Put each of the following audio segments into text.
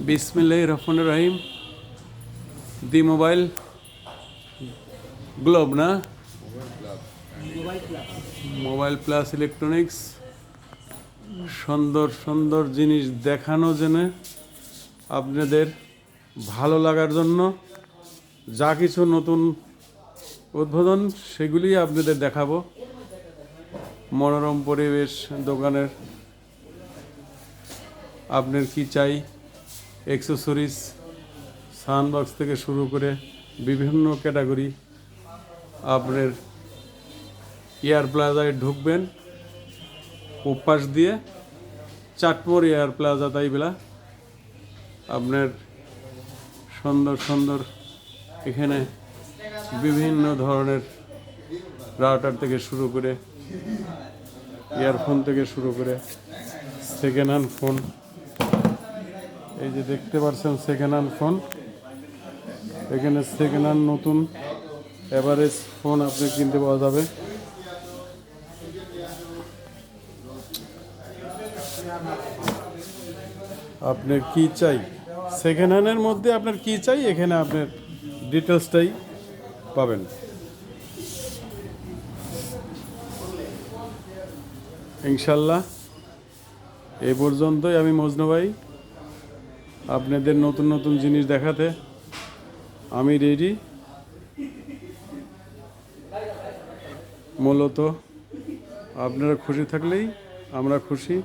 বিসমিল্লাহির রহমানির রহিম। দি mobile globe না, মোবাইল প্লাস ইলেকট্রনিক্স। সুন্দর সুন্দর জিনিস দেখানো জেনে আপনাদের ভালো লাগার জন্য যা কিছু নতুন উদ্বোধন সেগুলি আপনাদের দেখাবো। মনোরম পরিবেশ দোকানের আপনার কি চাই, অ্যাক্সেসরিজ, সাউন্ডবক্স থেকে শুরু করে বিভিন্ন ক্যাটাগরি। আপনার এয়ার প্লাজায় ঢুকবেন, ওপাশ দিয়ে চাটমোর এয়ার প্লাজা তাইবেলা আপনার সুন্দর সুন্দর এখানে বিভিন্ন ধরনের রাউটার থেকে শুরু করে ইয়ারফোন থেকে শুরু করে সেকেন্ড হ্যান্ড ফোন। এই যে দেখতে পাচ্ছেন সেকেন্ড হ্যান্ড ফোন, এখানে সেকেন্ড হ্যান্ড নতুন এভারেজ ফোন আপনি কিনতে পাওয়া যাবে। আপনার কি চাই সেকেন্ড হ্যান্ডের মধ্যে, আপনার কি চাই এখানে আপনার ডিটেলসটাই পাবেন। ইনশাল্লাহ এই পর্যন্তই। আমি মজনু ভাই, আপনাদের নতুন নতুন জিনিস দেখাতে আমি রেডি। মূলত আপনারা খুশি থাকলেই আমরা খুশি।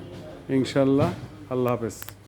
ইনশাল্লাহ। আল্লাহ হাফেজ।